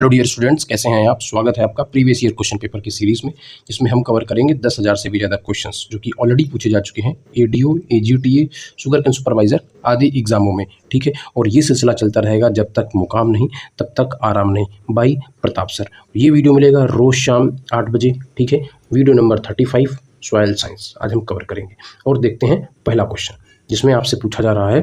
Hello dear students, कैसे हैं आप। स्वागत है आपका प्रीवियस ईयर क्वेश्चन पेपर की सीरीज़ में, जिसमें हम कवर करेंगे 10,000 से भी ज़्यादा क्वेश्चंस जो कि ऑलरेडी पूछे जा चुके हैं ADO, AGTA, sugar cane supervisor आदि एग्जामों में। ठीक है, और ये सिलसिला चलता रहेगा जब तक मुकाम नहीं तब तक आराम नहीं, बाई प्रताप सर। ये वीडियो मिलेगा रोज़ शाम 8 बजे। ठीक है, वीडियो नंबर 35 सॉइल साइंस आज हम कवर करेंगे। और देखते हैं पहला क्वेश्चन, जिसमें आपसे पूछा जा रहा है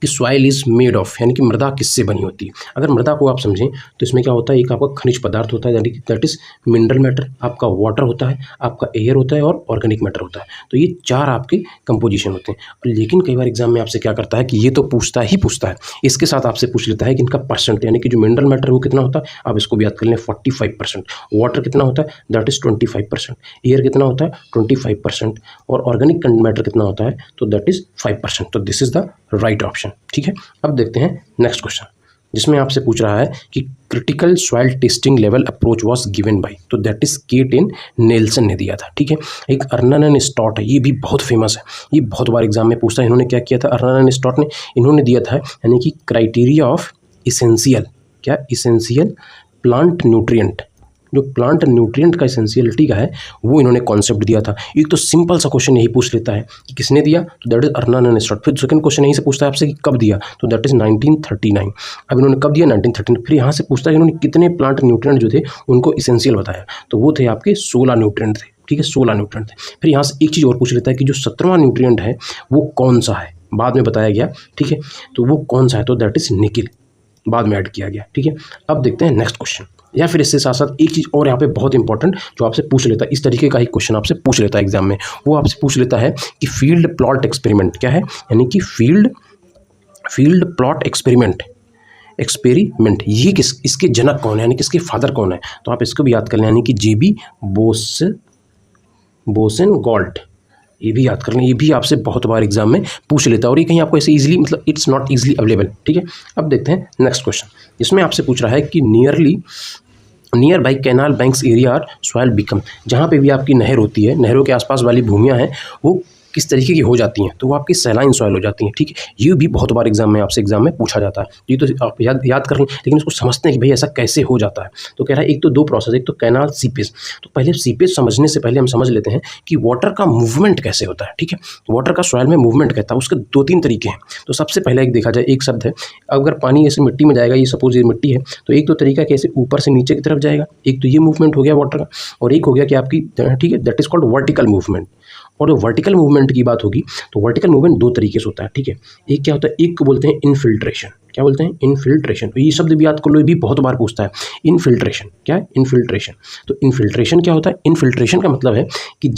कि सॉइल इज़ मेड ऑफ, यानी कि मृदा किससे बनी होती है। अगर मृदा को आप समझें तो इसमें क्या होता है, एक आपका खनिज पदार्थ होता है यानी कि दैट इज मिनरल मैटर, आपका वाटर होता है, आपका एयर होता है और ऑर्गेनिक मैटर होता है। तो ये चार आपके कंपोजिशन होते हैं। लेकिन कई बार एग्जाम में आपसे क्या करता है कि ये तो पूछता है, इसके साथ आपसे पूछ लेता है कि इनका परसेंट, यानी कि जो मिनरल मैटर है वो कितना होता है, आप इसको भी याद कर लें 45%, वाटर कितना होता है दैट इज 25%, एयर कितना होता है 25% और ऑर्गेनिक मैटर कितना होता है तो दैट इज 5%। तो this is the right option. ठीक है, अब देखते हैं नेक्स्ट क्वेश्चन, जिसमें आपसे पूछ रहा है कि critical soil testing level approach was given by, तो दैट इज केट नेल्सन ने दिया था। ठीक है, एक अर्नन स्टॉट है, ये भी बहुत फेमस है, ये बहुत बार एग्जाम में पूछता है। इन्होंने क्या किया था, अर्नन स्टॉट ने इन्होंने दिया था यानी कि क्राइटेरिया ऑफ इसेंशियल, क्या इसेंशियल प्लांट न्यूट्रिएंट, जो प्लांट न्यूट्रिएंट का इसेंशियलिटी का है वो इन्होंने कॉन्सेप्ट दिया था। एक तो सिंपल सा क्वेश्चन यही पूछ लेता है कि किसने दिया, तो दैट इज अर्नन स्टॉट। फिर सेकंड क्वेश्चन यहीं से पूछता है आपसे कि कब दिया, तो दैट इज 1939। अब इन्होंने कब दिया 1939। फिर यहाँ से पूछता है इन्होंने कितने प्लांट न्यूट्रिएंट जो थे उनको इसेंशियल बताया, तो वो थे आपके 16 न्यूट्रिएंट थे। ठीक है, 16 न्यूट्रिएंट थे। फिर यहाँ से एक चीज़ और पूछ लेता है कि जो 17वां न्यूट्रिएंट है वो कौन सा है, बाद में बताया गया। ठीक है, तो वो कौन सा है, तो दैट इज निकिल, बाद में ऐड किया गया। ठीक है, अब देखते हैं नेक्स्ट क्वेश्चन। या फिर इससे साथ साथ एक चीज़ और यहाँ पे बहुत इंपॉर्टेंट जो आपसे पूछ लेता है, इस तरीके का ही क्वेश्चन आपसे पूछ लेता है एग्जाम में, वो आपसे पूछ लेता है कि फील्ड प्लॉट एक्सपेरिमेंट क्या है, यानी कि फील्ड प्लॉट एक्सपेरिमेंट ये इसके जनक कौन है, यानी कि इसके फादर कौन है। तो आप इसको भी याद कर लें, यानी कि जेबी बोसेन-गॉल्ट, ये भी याद कर लें, ये भी आपसे बहुत बार एग्जाम में पूछ लेता है और ये कहीं आपको ऐसे इजीली, मतलब इट्स नॉट इजीली अवेलेबल। ठीक है, अब देखते हैं नेक्स्ट क्वेश्चन, इसमें आपसे पूछ रहा है कि near by canal banks area are soil become, जहाँ पे भी आपकी नहर होती है, नहरों के आसपास वाली भूमियाँ हैं वो किस तरीके की हो जाती हैं, तो वो आपकी सैलाइन सॉइल हो जाती हैं। ठीक है, ये भी बहुत बार एग्जाम में आपसे एग्जाम में पूछा जाता है, ये तो आप याद कर लें। लेकिन इसको समझते हैं कि भाई ऐसा कैसे हो जाता है। तो कह रहा है एक तो दो प्रोसेस, एक तो कैनाल सीपेज। तो पहले सीपेज समझने से पहले हम समझ लेते हैं कि वाटर का मूवमेंट कैसे होता है। ठीक है, वाटर का सॉइल में मूवमेंट कहता है, उसके 2-3 तरीके हैं। तो सबसे पहले एक देखा जाए, एक शब्द है, अगर पानी ऐसे मिट्टी में जाएगा, ये सपोज ये मिट्टी है, तो एक तो तरीका कैसे ऊपर से नीचे की तरफ जाएगा, एक तो ये मूवमेंट हो गया वाटर का, और एक हो गया कि आपकी, ठीक है, that is called vertical movement. और जो वर्टिकल मूवमेंट की बात होगी तो वर्टिकल मूवमेंट 2 तरीके से होता है। ठीक है, एक क्या होता है, एक को बोलते हैं इनफिल्ट्रेशन। क्या बोलते हैं, इनफिल्ट्रेशन। तो ये शब्द भी याद कर लो, ये भी बहुत बार पूछता है। इनफिल्ट्रेशन क्या है, इनफिल्ट्रेशन। तो इनफिल्ट्रेशन क्या होता है, इनफिल्ट्रेशन का मतलब है कि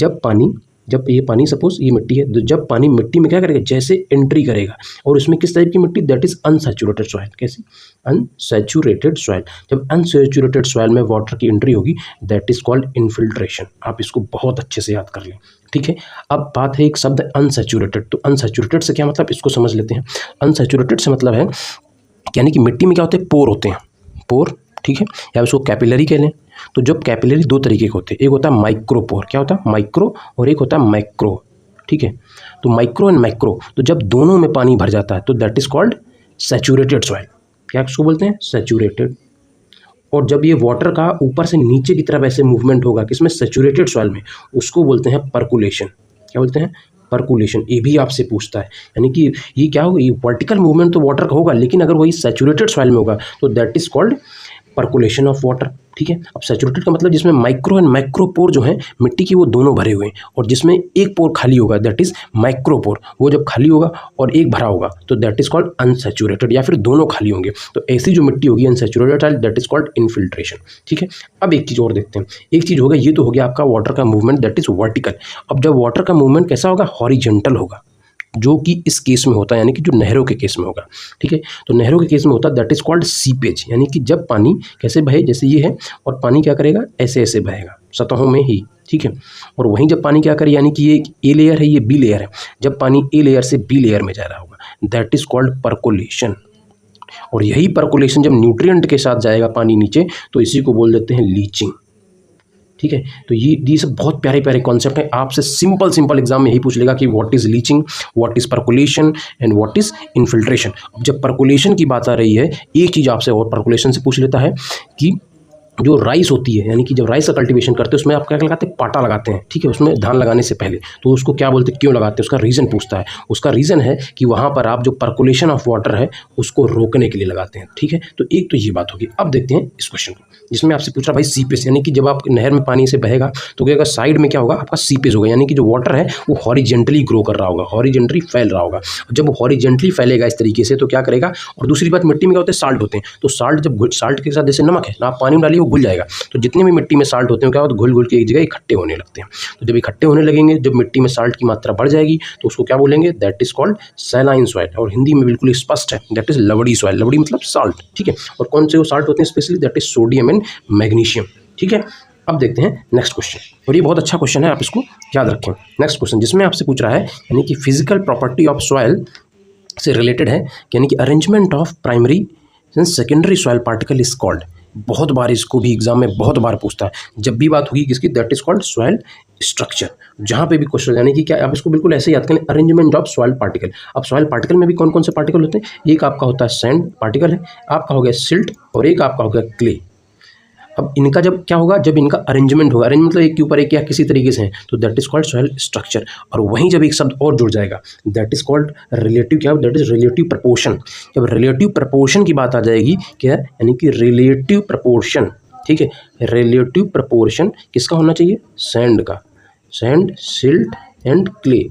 जब ये पानी सपोज ये मिट्टी है, तो जब पानी मिट्टी में क्या करेगा, जैसे एंट्री करेगा, और उसमें किस टाइप की मिट्टी, दैट इज अनसैचुरेटेड सॉइल। कैसी, अनसैचुरेटेड सॉइल। जब अनसैचुरेटेड सॉइल में वाटर की एंट्री होगी दैट इज कॉल्ड इनफिल्ट्रेशन। आप इसको बहुत अच्छे से याद कर लें। ठीक है, अब बात है एक शब्द अनसैचुरेटेड। तो अनसैचुरेटेड से क्या मतलब, इसको समझ लेते हैं। अनसैचुरेटेड से मतलब है यानी कि मिट्टी में क्या होते हैं, पोर होते हैं, पोर। ठीक है, या उसको कैपिलरी कह लें। तो जब कैपिलरी 2 तरीके के होते हैं, एक होता है माइक्रोपोर, क्या होता है माइक्रो, और एक होता है मैक्रो। ठीक है, तो माइक्रो एंड मैक्रो, तो जब दोनों में पानी भर जाता है तो that is called saturated soil. क्या इसको बोलते हैं, सैचुरेटेड। और जब ये वाटर का ऊपर से नीचे की तरफ ऐसे मूवमेंट होगा किसमें, सैचुरेटेड सॉइल में, उसको बोलते हैं परकुलेशन। क्या बोलते हैं, परकुलेशन। ये भी आपसे पूछता है, यानी कि ये क्या होगा, ये वर्टिकल मूवमेंट तो वाटर का होगा, लेकिन अगर वही सैचुरेटेड सॉइल में होगा तो that is called percolation of water. ठीक है, अब सैचुरेटेड का मतलब जिसमें माइक्रो एंड मैक्रोपोर जो है मिट्टी की वो दोनों भरे हुए हैं, और जिसमें एक पोर खाली होगा दैट इज माइक्रोपोर। वो जब खाली होगा और एक भरा होगा तो दैट इज कॉल्ड अनसैचुरेटेड, या फिर दोनों खाली होंगे तो ऐसी जो मिट्टी होगी unsaturated that is called infiltration. ठीक है, अब एक चीज़ और देखते हैं। एक चीज़ होगा, ये तो हो गया आपका वाटर का मूवमेंट दैट इज वर्टिकल। अब जब वाटर का मूवमेंट कैसा होगा, हॉरिजेंटल होगा, जो कि इस केस में होता है, यानी कि जो नहरों के केस में होगा। ठीक है, तो नहरों के केस में होता है दैट इज कॉल्ड सीपेज, यानी कि जब पानी कैसे बहे, जैसे ये है, और पानी क्या करेगा, ऐसे ऐसे बहेगा सतहों में ही। ठीक है, और वहीं जब पानी क्या करे, यानी कि ये ए लेयर है, ये बी लेयर है, जब पानी ए लेयर से बी लेयर में जा रहा होगा दैट इज कॉल्ड परकोलेशन। और यही परकोलेशन जब न्यूट्रिएंट के साथ जाएगा पानी नीचे तो इसी को बोल देते हैं लीचिंग। ठीक है। तो ये सब बहुत प्यारे प्यारे कॉन्सेप्ट हैं। आपसे सिंपल एग्जाम में यही पूछ लेगा कि what is leaching, what is percolation and what is infiltration. अब जब पर्कुलेशन की बात आ रही है, एक चीज़ आपसे और पर्कुलेशन से पूछ लेता है कि जो राइस होती है, यानी कि जब राइस का कल्टीवेशन करते हैं उसमें आप क्या लगाते हैं, पाटा लगाते हैं, ठीक है, उसमें धान लगाने से पहले, तो उसको क्या बोलते हैं, क्यों लगाते हैं, उसका रीज़न पूछता है। उसका रीज़न है कि वहाँ पर आप जो पर्कुलेशन ऑफ वाटर है उसको रोकने के लिए लगाते हैं, ठीक है। तो एक तो ये बात होगी। अब देखते हैं इस क्वेश्चन को, जिसमें आपसे पूछ रहा भाई सीपेज, यानी कि जब आप नहर में पानी से बहेगा तो क्या होगा, साइड में क्या होगा, आपका सीपेज होगा, यानी कि जो वाटर है वो हॉरिजेंटली ग्रो कर रहा होगा, हॉरिजेंटली फैल रहा होगा। जब वो हॉरिजेंटली फैलेगा इस तरीके से तो क्या करेगा। और दूसरी बात, मिट्टी में क्या होते हैं, साल्ट होते हैं, तो साल्ट जब साल्ट के साथ जैसे नमक है ना, आप पानी में डालिए वो घुल जाएगा, तो जितने भी मिट्टी में साल्ट होते हैं क्या होता है, घुल घुल के एक जगह इकट्ठे होने लगते हैं। तो जब इकट्ठे होने लगेंगे, जब मिट्टी में साल्ट की मात्रा बढ़ जाएगी तो उसको क्या बोलेंगे, that is called saline soil. और हिंदी में बिल्कुल स्पष्ट है, दैट इज लवड़ी सॉइल। लवड़ी मतलब साल्ट, ठीक है। और कौन से वो साल्ट होते हैं specially, that is sodium and magnesium, ठीक है। अब देखते हैं नेक्स्ट क्वेश्चन, और ये बहुत अच्छा क्वेश्चन है, आप इसको याद रखें। नेक्स्ट क्वेश्चन जिसमें आपसे पूछ रहा है, यानी कि फिजिकल प्रॉपर्टी ऑफ सॉइल से रिलेटेड है, यानी कि arrangement of primary and secondary soil particle is called. बहुत बार इसको भी एग्जाम में बहुत बार पूछता है, जब भी बात होगी किसकी, that is called soil structure. जहाँ पे भी क्वेश्चन, यानी कि क्या, आप इसको बिल्कुल ऐसे याद करें, अरेंजमेंट ऑफ सॉइल पार्टिकल। अब सॉइल पार्टिकल में भी कौन कौन से पार्टिकल होते हैं, एक आपका होता है सैंड पार्टिकल है, आपका हो गया सिल्ट, और एक आपका हो गया क्ले। अब इनका जब क्या होगा, जब इनका अरेंजमेंट होगा, अरेंज मतलब एक के ऊपर एक या किसी तरीके से है, तो that is called soil structure. और वहीं जब एक शब्द और जुड़ जाएगा, दैट इज कॉल्ड रिलेटिव, क्या, दैट इज रिलेटिव प्रपोर्शन। जब रिलेटिव प्रपोर्शन की बात आ जाएगी, क्या, यानी कि रिलेटिव प्रपोर्शन, ठीक है। रिलेटिव प्रपोर्शन किसका होना चाहिए, सैंड का, सैंड, सिल्ट एंड क्ले,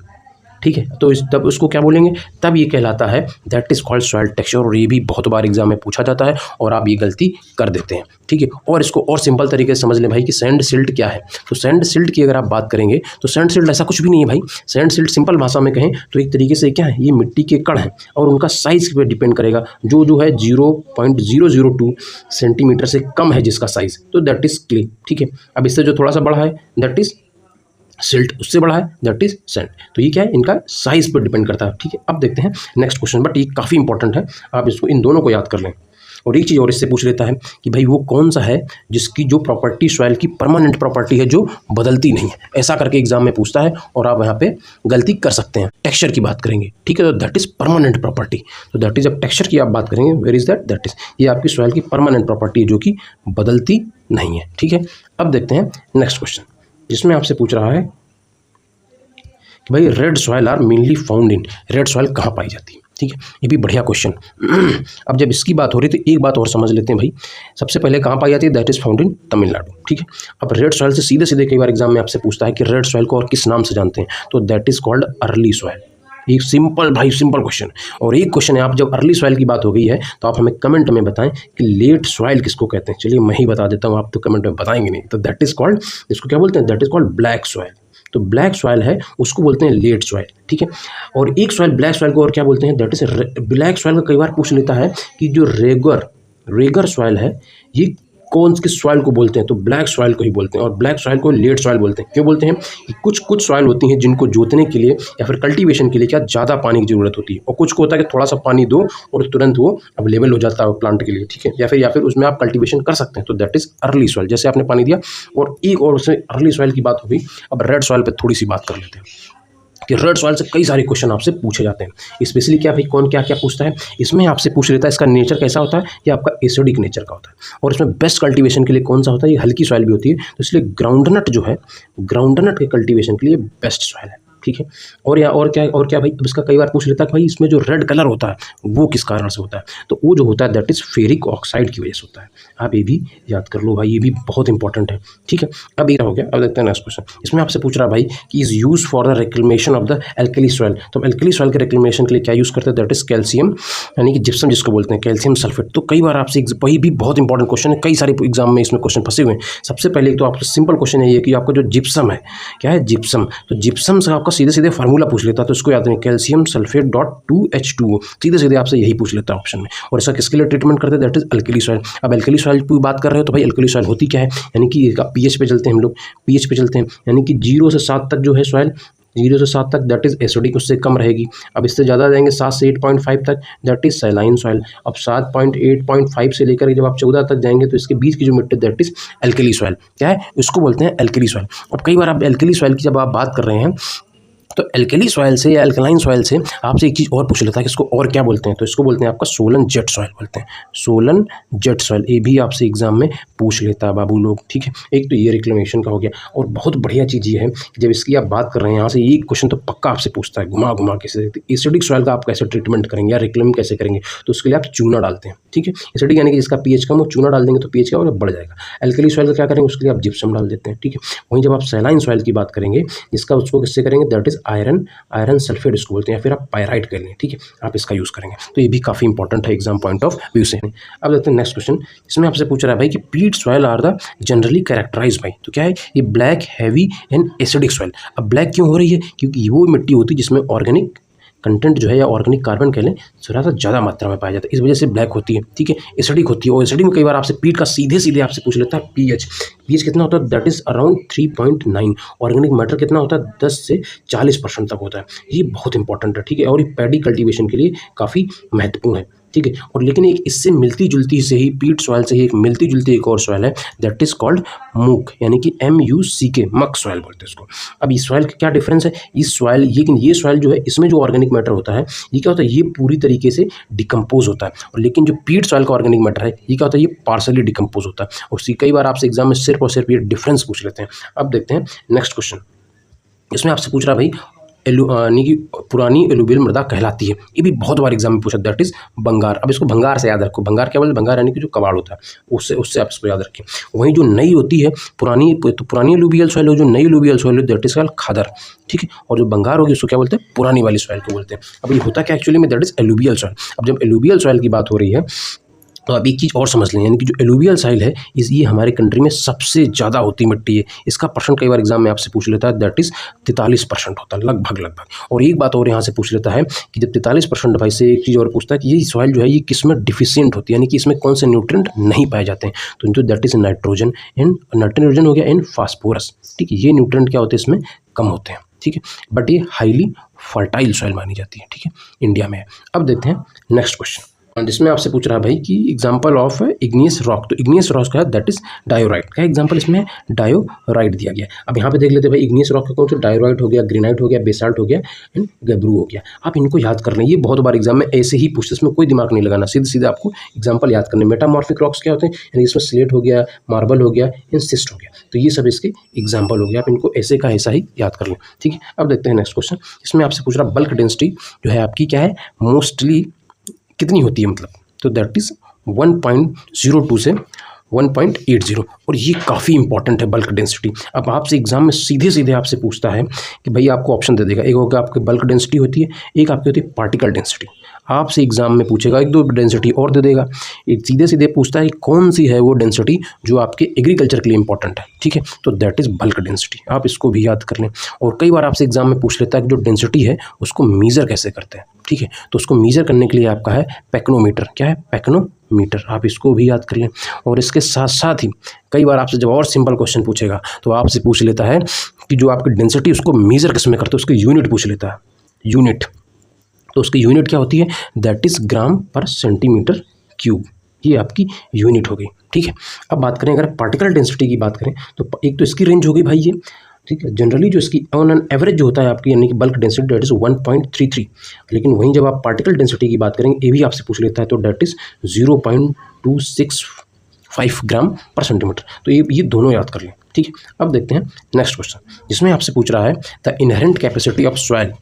ठीक है। तो तब उसको क्या बोलेंगे, तब ये कहलाता है that is called soil texture. और ये भी बहुत बार एग्जाम में पूछा जाता है और आप ये गलती कर देते हैं, ठीक है। और इसको और सिंपल तरीके से समझ लें भाई कि सैंड सिल्ट क्या है। तो सैंड सिल्ट की अगर आप बात करेंगे तो सैंड सिल्ट ऐसा कुछ भी नहीं है भाई। सैंड सिल्ट सिंपल भाषा में कहें तो एक तरीके से क्या है, ये मिट्टी के कण हैं और उनका साइज पे डिपेंड करेगा, जो है 0.002 सेंटीमीटर से कम है जिसका साइज, तो दैट इज क्ले, ठीक है। अब इससे जो थोड़ा सा बड़ा है दैट इज सिल्ट, उससे बड़ा है दैट इज सैंड। तो ये क्या है, इनका साइज पर डिपेंड करता है, ठीक है। अब देखते हैं नेक्स्ट क्वेश्चन, बट ये काफ़ी इंपॉर्टेंट है, आप इसको इन दोनों को याद कर लें। और एक चीज़ और इससे पूछ लेता है कि भाई वो कौन सा है जिसकी जो प्रॉपर्टी सॉइल की परमानेंट प्रॉपर्टी है जो बदलती नहीं है, ऐसा करके एग्जाम में पूछता है और आप यहाँ पे गलती कर सकते हैं। टेक्सचर की बात करेंगे, ठीक है, तो दैट इज परमानेंट प्रॉपर्टी। तो दैट इज, जब टेक्सचर की आप बात करेंगे, where is that, that is, ये आपकी सॉइल की परमानेंट प्रॉपर्टी है जो कि बदलती नहीं है, ठीक है। अब देखते हैं नेक्स्ट क्वेश्चन, जिसमें आपसे पूछ रहा है कि भाई red soil are mainly found in, red soil कहाँ पाई जाती है, ठीक है। ये भी बढ़िया क्वेश्चन। अब जब इसकी बात हो रही है तो एक बात और समझ लेते हैं भाई। सबसे पहले कहाँ पाई जाती है, that is found in Tamil Nadu, ठीक है। अब रेड सॉइल से सीधे सीधे कई बार एग्जाम में आपसे पूछता है कि रेड सॉइल को और किस नाम से जानते हैं, तो that is called early soil. एक सिंपल भाई, सिंपल क्वेश्चन। और एक क्वेश्चन है, आप जब अर्ली सॉइल की बात हो गई है तो आप हमें कमेंट में बताएं कि लेट सॉइल किसको कहते हैं। चलिए मैं ही बता देता हूँ, आप तो कमेंट में बताएंगे नहीं। तो दैट इज कॉल्ड, इसको क्या बोलते हैं, that is called black soil. तो ब्लैक सॉइल है उसको बोलते हैं लेट सॉइल, ठीक है। और एक सॉइल ब्लैक सॉइल को और क्या बोलते हैं, दैट इज ब्लैक सॉइल का कई बार पूछ लेता है कि जो रेगर सॉइल है ये कौन किस सॉइल को बोलते हैं, तो ब्लैक सॉइल को ही बोलते हैं। और ब्लैक सॉइल को लेट सॉइल बोलते हैं। क्यों बोलते हैं कि कुछ सॉइल होती हैं जिनको जोतने के लिए या फिर कल्टीवेशन के लिए क्या ज़्यादा पानी की जरूरत होती है, और कुछ को होता है कि थोड़ा सा पानी दो और तुरंत वो अवेलेबल हो जाता है प्लांट के लिए, ठीक है। या फिर उसमें आप कल्टीवेशन कर सकते हैं, तो दैट इज अर्ली सॉइल, जैसे आपने पानी दिया। और एक और उसमें अर्ली सॉइल की बात होगी। अब रेड सॉइल पर थोड़ी सी बात कर लेते हैं कि रेड सॉइल से कई सारे क्वेश्चन आपसे पूछे जाते हैं। स्पेशली क्या भाई, कौन क्या क्या पूछता है, इसमें आपसे पूछ लेता है इसका नेचर कैसा होता है, ये आपका एसिडिक नेचर का होता है। और इसमें बेस्ट कल्टीवेशन के लिए कौन सा होता है, ये हल्की सॉइल भी होती है, तो इसलिए ग्राउंडनट जो है, ग्राउंडनट के कल्टीवेशन के लिए बेस्ट सॉइल है, ठीक है। और क्या भाई, अब इसका कई बार पूछ लेता है कि भाई इसमें जो रेड कलर होता है वो किस कारण से होता है, तो वो जो होता है दैट इज फेरिक ऑक्साइड की वजह से होता है। आप ये भी याद कर लो भाई, ये भी बहुत इंपॉर्टेंट है, ठीक है। अब ये हो गया। अब देखते हैं नेक्स्ट क्वेश्चन, इसमें आपसे पूछ रहा है भाई कि is use for the reclamation of the alkali soil. तो एल्कली सॉइल के रिक्लेमेशन के लिए क्या यूज़ करते हैं, दैट इज कैल्शियम, यानी कि जिप्सम जिसको बोलते हैं, कैल्शियम सल्फेट। तो कई बार आपसे वही भी बहुत इंपॉर्टेंट क्वेश्चन है, कई सारे एग्जाम में इसमें क्वेश्चन फंसे हुए हैं। सबसे पहले तो आपको सिंपल क्वेश्चन है ये कि आपका जो जिप्सम है, क्या है जिप्सम, तो जिप्सम से आपका सीधे सीधे फार्मूला पूछ लेता है, तो इसको याद रखें, कैल्शियम सल्फेट .2H2O, सीधे सीधे आपसे यही पूछ लेता है ऑप्शन में। और इसका किसके लिए ट्रीटमेंट करते हैं, दैट इज अल्कली सॉइल। अब अल्कली सॉइल की बात कर रहे हो तो भाई अल्कली सॉइल होती क्या है, यानी कि पीएच पे चलते हैं हम लोग, पीएच पे चलते हैं, यानी कि 0 से 7 तक जो है सॉइल 0 से 7 तक दैट इज़ एसिडिक, उससे कम रहेगी। अब इससे ज़्यादा जाएंगे 7 से 8.5 तक दैट इज़ सैलाइन सॉइल। अब 7.8.5 से लेकर जब आप 14 तक जाएंगे तो इसके बीच की जो मिट्टी दैट इज़ एल्कली सॉइल। क्या है, इसको बोलते हैं एल्कली सॉइल। अब कई बार आप एल्कली सॉइल की जब आप बात कर रहे हैं तो एल्कली सॉइल से या एल्कलाइन सॉइल से आपसे एक चीज़ और पूछ लेता है कि इसको और क्या बोलते हैं, तो इसको बोलते हैं आपका सोलन जेट सॉइल बोलते हैं, सोलन जेट सॉइल। ये भी आपसे एग्जाम में पूछ लेता है बाबू लोग, ठीक है। एक तो ये रिक्लेमेशन का हो गया, और बहुत बढ़िया चीज़ ये है कि जब इसकी आप बात कर रहे हैं यहाँ से ये क्वेश्चन तो पक्का आपसे पूछता है घुमा घुमा के, एसिडिक सॉइल का आप कैसे ट्रीटमेंट करेंगे या रिक्लेम कैसे करेंगे, तो उसके लिए आप चूना डालते हैं, ठीक है। एसिडिक यानी कि जिसका पीएच कम हो, चूना डाल देंगे तो पीएच क्या होगा, बढ़ जाएगा। एल्कली सॉइल का क्या करेंगे, उसके लिए आप जिप्सम डाल देते हैं, ठीक है। वहीं जब आप सैलाइन सॉइल की बात करेंगे, जिसका उसको किससे करेंगे, दैट इज आयरन सल्फेट इसको बोलते हैं, या फिर आप पायराइट कर लें, ठीक है, आप इसका यूज़ करेंगे। तो ये भी काफ़ी इंपॉर्टेंट है एग्जाम पॉइंट ऑफ व्यू से। अब देखते हैं नेक्स्ट क्वेश्चन, इसमें आपसे पूछ रहा है भाई कि peat soil are the generally characterize by, तो क्या है ये black, heavy and acidic soil. अब ब्लैक क्यों हो रही है, क्योंकि वो मिट्टी होती है जिसमें ऑर्गेनिक कंटेंट जो है या ऑर्गेनिक कार्बन कह लें थोड़ा सा ज़्यादा मात्रा में पाया जाता है, इस वजह से ब्लैक होती है, ठीक है। एसिडिक होती है, और एसिडिक में कई बार आपसे पीट का सीधे आपसे पूछ लेता है पीएच कितना होता है, that is around 3.9। Organic matter कितना होता है, 10 से 40% तक होता है। ये बहुत इंपॉर्टेंट है, ठीक है, और ये पैडी कल्टीवेशन के लिए काफ़ी महत्वपूर्ण है, ठीक है। और लेकिन एक इससे मिलती जुलती से ही पीट सॉइल से ही एक मिलती जुलती एक और सॉइल है दैट इज कॉल्ड मूक, यानी कि MUCK, मक सॉइल बोलते हैं इसको। अब इस सॉइल का क्या डिफरेंस है, इस सॉइल ये सॉइल जो है इसमें जो ऑर्गेनिक मैटर होता है ये क्या होता है, ये पूरी तरीके से डिकम्पोज होता है, और लेकिन जो पीट सॉइल का ऑर्गेनिक मैटर है ये क्या होता है, ये पार्सली डिकम्पोज होता है। और कई बार आपसे एग्जाम में सिर्फ और सिर्फ ये डिफरेंस पूछ लेते हैं। अब देखते हैं नेक्स्ट क्वेश्चन, इसमें आपसे पूछ रहा है भाई यानी कि पुरानी एलुवियल मृदा कहलाती है, ये भी बहुत बार एग्जाम में पूछा, दैट इज बंगार। अब इसको भंगार से याद रखो, भंगार क्या बोलते, भंगार यानी कि जो कबाड़ होता है उससे आप इसको याद रखें। वहीं जो नई होती है पुरानी एलुवियल सॉइल हो, जो नई एलुवियल सॉइल हो दैट इज कॉल्ड खादर, ठीक है। और जो बंगार होगी उसको क्या बोलते हैं, पुरानी वाली सॉइल को बोलते हैं। अब ये होता क्या एक्चुअली में, दैट इज एलुवियल सॉइल। अब जब एलुवियल सॉइल की बात हो रही है तो अब एक चीज़ और समझ लें, यानी कि जो एलुवियल सॉइल है ये हमारे कंट्री में सबसे ज़्यादा होती मिट्टी है। इसका परसेंट कई बार एग्जाम में आपसे पूछ लेता है, दैट इज़ 43% होता है लगभग। और एक बात और यहाँ से पूछ लेता है कि जब 43% भाई से एक चीज़ और पूछता है कि ये सॉइल जो है ये किस में डिफिशियंट होती है, यानी कि इसमें कौन से न्यूट्रिएंट नहीं पाए जाते हैं, तो दैट इज़ नाइट्रोजन हो गया एंड फास्फोरस, ठीक है। ये न्यूट्रिएंट क्या होते हैं इसमें कम होते हैं, ठीक है। बट ये हाईली फर्टाइल सॉइल मानी जाती है, ठीक है, इंडिया में। अब देखते हैं नेक्स्ट क्वेश्चन, जिसमें आपसे पूछ रहा है भाई कि एग्जांपल ऑफ इग्नियस रॉक, तो इग्नियस रॉक का है दैट इज डायोराइट का एग्जांपल इसमें डायोराइट दिया गया। अब यहाँ पे देख लेते हैं भाई इग्नियस रॉक का कौन सा, डायोराइट हो गया, ग्रेनाइट हो गया, बेसाल्ट हो गया एंड गैब्रू हो गया। आप इनको याद कर लें, ये बहुत बार एग्जाम में ऐसे ही पूछते, इसमें कोई दिमाग नहीं लगाना, सीधे आपको एग्जाम्पल याद करने। मेटामॉर्फिक रॉक्स क्या होते हैं, यानी इसमें स्लेट हो गया, मार्बल हो गया एंड सिस्ट हो गया, तो ये सब इसके एग्जाम्पल हो गया। आप इनको ऐसे का ऐसा ही याद कर लें, ठीक है। अब देखते हैं नेक्स्ट क्वेश्चन, इसमें आपसे पूछ रहा बल्क डेंसिटी जो है आपकी क्या है, मोस्टली कितनी होती है, मतलब तो दैट इज़ 1.02 से 1.80, और ये काफ़ी इंपॉर्टेंट है बल्क डेंसिटी। अब आपसे एग्जाम में सीधे आपसे पूछता है कि भाई आपको ऑप्शन दे देगा, एक होगा आपकी बल्क डेंसिटी होती है, एक आपकी होती है पार्टिकल डेंसिटी। आपसे एग्जाम में पूछेगा, एक दो डेंसिटी और दे देगा, एक सीधे पूछता है कौन सी है वो डेंसिटी जो आपके एग्रीकल्चर के लिए इंपॉर्टेंट है, ठीक है, तो दैट इज़ बल्क डेंसिटी। आप इसको भी याद कर लें। और कई बार आपसे एग्जाम में पूछ लेता है कि जो डेंसिटी है उसको मीज़र कैसे करते हैं, ठीक है, तो उसको मीज़र करने के लिए आपका है पैक्नोमीटर। क्या है, पैक्नोमीटर, आप इसको भी याद कर लें। और इसके साथ साथ ही कई बार आपसे जब और सिंपल क्वेश्चन पूछेगा तो आपसे पूछ लेता है कि जो आपकी डेंसिटी उसको मीज़र किस में करते हैं, उसकी यूनिट पूछ लेता है, यूनिट, तो उसकी यूनिट क्या होती है, दैट इज़ ग्राम पर सेंटीमीटर क्यूब, ये आपकी यूनिट हो गई, ठीक है। अब बात करें अगर पार्टिकल डेंसिटी की बात करें तो एक तो इसकी रेंज हो गई भाई ये, ठीक है, जनरली जो इसकी ऑन एन एवरेज जो होता है आपकी, यानी कि बल्क डेंसिटी दैट इज़ 1.33, लेकिन वहीं जब आप पार्टिकल डेंसिटी की बात करेंगे ये भी आपसे पूछ लेता है तो दैट इज़ 0.265 ग्राम पर सेंटीमीटर, तो ये दोनों याद कर लें, ठीक है। अब देखते हैं नेक्स्ट क्वेश्चन, जिसमें आपसे पूछ रहा है the inherent capacity of soil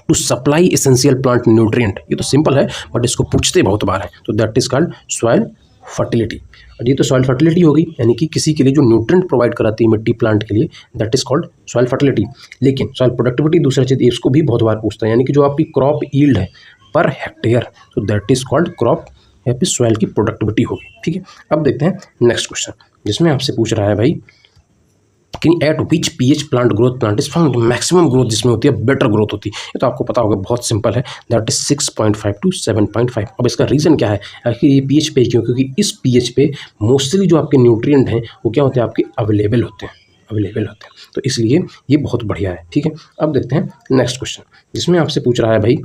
to supply essential plant nutrient. ये तो सिंपल है बट इसको पूछते बहुत बार है, तो that is called soil fertility. और ये तो सॉइल फर्टिलिटी होगी, यानी कि किसी के लिए जो न्यूट्रिएंट प्रोवाइड कराती है मिट्टी प्लांट के लिए, that is called soil fertility. लेकिन सॉइल प्रोडक्टिविटी दूसरा चीज़, इसको भी बहुत बार पूछता है, यानी कि जो आपकी क्रॉप यील्ड है पर हेक्टेयर, तो दैट इज कॉल्ड क्रॉप या फिर सॉइल की प्रोडक्टिविटी होगी, ठीक है। अब देखते हैं नेक्स्ट क्वेश्चन, जिसमें आपसे पूछ रहा है भाई कि eight which pH plant growth plant is found, maximum growth जिसमें होती है बेटर ग्रोथ होती है, ये तो आपको पता होगा, बहुत सिंपल है, दैट इज 6.5 to 7.5। अब इसका रीज़न क्या है कि ये पीएच पे क्यों, क्योंकि इस पीएच पे मोस्टली जो आपके न्यूट्रिएंट हैं वो क्या होते हैं, आपके अवेलेबल होते हैं, अवेलेबल होते हैं, तो इसलिए ये बहुत बढ़िया है। ठीक है, अब देखते हैं नेक्स्ट क्वेश्चन, जिसमें आपसे पूछ रहा है भाई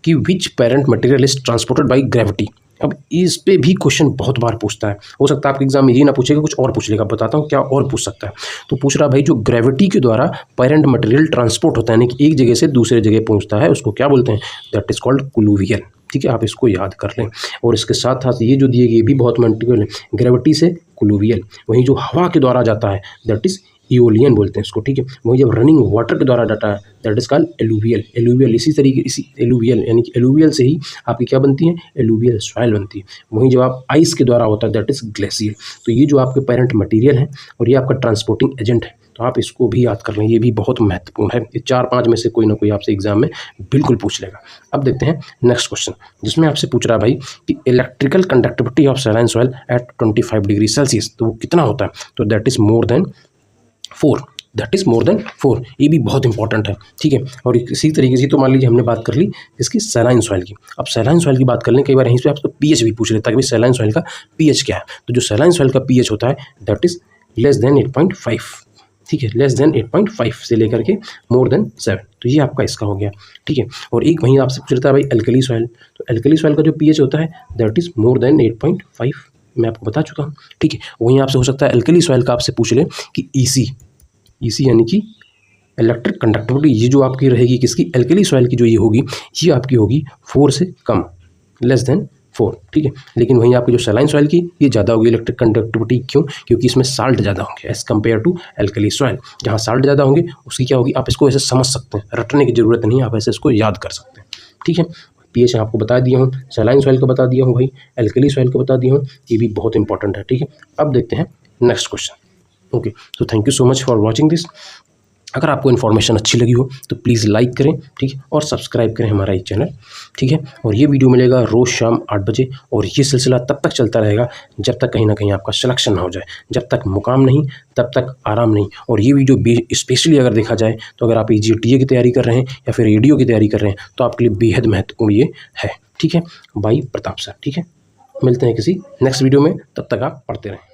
कि which parent material is transported by gravity. अब इस पे भी क्वेश्चन बहुत बार पूछता है, हो सकता है आपके एग्जाम में ये ना पूछेगा, कुछ और पूछ लेगा, बताता हूँ क्या और पूछ सकता है। तो पूछ रहा है भाई जो ग्रेविटी के द्वारा पेरेंट मटेरियल ट्रांसपोर्ट होता है, यानी कि एक जगह से दूसरे जगह पहुँचता है, उसको क्या बोलते हैं, दैट इज कॉल्ड कोलुवियल। ठीक है, आप इसको याद कर लें। और इसके साथ साथ ये जो दिए गए भी बहुत महत्वपूर्ण है, ग्रेविटी से कोलुवियल। वहीं जो हवा के द्वारा जाता है दैट इज इओलियन बोलते हैं इसको। ठीक है, वहीं जब रनिंग वाटर के द्वारा जाता है that is called alluvial. Alluvial इसी तरीके, इसी एलुवियल यानी कि एलुवियल से ही आपकी क्या बनती है, एलुवियल सॉइल बनती है। वहीं जब आप आइस के द्वारा होता है दैट इज ग्लेशियर। तो ये जो आपके पेरेंट मटेरियल है और ये आपका ट्रांसपोर्टिंग एजेंट है, तो आप इसको भी याद कर लें, ये भी बहुत महत्वपूर्ण है। ये 4-5 में से कोई ना कोई आपसे एग्जाम में बिल्कुल पूछ लेगा। अब देखते हैं नेक्स्ट क्वेश्चन, जिसमें आपसे पूछ रहा है भाई कि electrical conductivity of saline soil eight 25 degree Celsius, तो वो कितना होता है, तो that is more than 4। That is more than 4। ये भी बहुत इंपॉर्टेंट है। ठीक है, और इसी तरीके से तो मान लीजिए हमने बात कर ली इसकी सैलाइन सॉइल की। अब सैलाइन सॉइल की बात कर लें, कई बार यहीं पे आपको पीएच भी पूछ लेता है कि सैलाइन सॉइल का पीएच क्या है। तो जो सैलाइन सॉइल का पीएच होता है दैट इज लेस देन 8.5। ठीक है, लेस देन 8.5 से लेकर के मोर देन 7, तो ये आपका इसका हो गया। ठीक है, और एक वहीं आपसे पूछ लेता है भाई एल्कली सॉइल, तो एल्कली सॉइल का जो पीएच होता है दैट इज मोर देन 8.5, मैं आपको बता चुका हूँ। ठीक है, वहीं आपसे हो सकता है एल्कली सॉइल का आपसे पूछ ले कि ईसी यानी कि इलेक्ट्रिक कंडक्टिविटी, ये जो आपकी रहेगी किसकी, एल्कली सॉइल की जो ये होगी, ये आपकी होगी 4 से कम, लेस देन 4। ठीक है, लेकिन वहीं आपकी जो सैलाइन सॉइल की ये ज़्यादा होगी इलेक्ट्रिक कंडक्टिविटी। क्यों, क्योंकि इसमें साल्ट ज़्यादा होंगे as compare to alkali soil. जहाँ साल्ट ज़्यादा होंगे उसकी क्या होगी, आप इसको ऐसे समझ सकते हैं, रटने की जरूरत नहीं, आप ऐसे इसको याद कर सकते हैं। ठीक है, पीएच आपको बता दिया हूँ, सैलाइन सॉइल का बता दिया हूँ भाई, एल्कली सॉइल का बता दिया हूँ, ये भी बहुत इंपॉर्टेंट है। ठीक है, अब देखते हैं नेक्स्ट क्वेश्चन। ओके, तो thank you so much for watching this. अगर आपको इन्फॉर्मेशन अच्छी लगी हो तो प्लीज़ लाइक करें, ठीक है, और सब्सक्राइब करें हमारा ये चैनल। ठीक है, और ये वीडियो मिलेगा रोज़ शाम 8 बजे, और ये सिलसिला तब तक चलता रहेगा जब तक कहीं ना कहीं आपका सिलेक्शन ना हो जाए। जब तक मुकाम नहीं तब तक आराम नहीं। और ये वीडियो स्पेशली अगर देखा जाए तो अगर आप EGTA की तैयारी कर रहे हैं या फिर ADO की तैयारी कर रहे हैं तो आपके लिए बेहद महत्वपूर्ण ये है। ठीक है, बाई प्रताप सर। ठीक है, मिलते हैं किसी नेक्स्ट वीडियो में, तब तक आप पढ़ते रहें।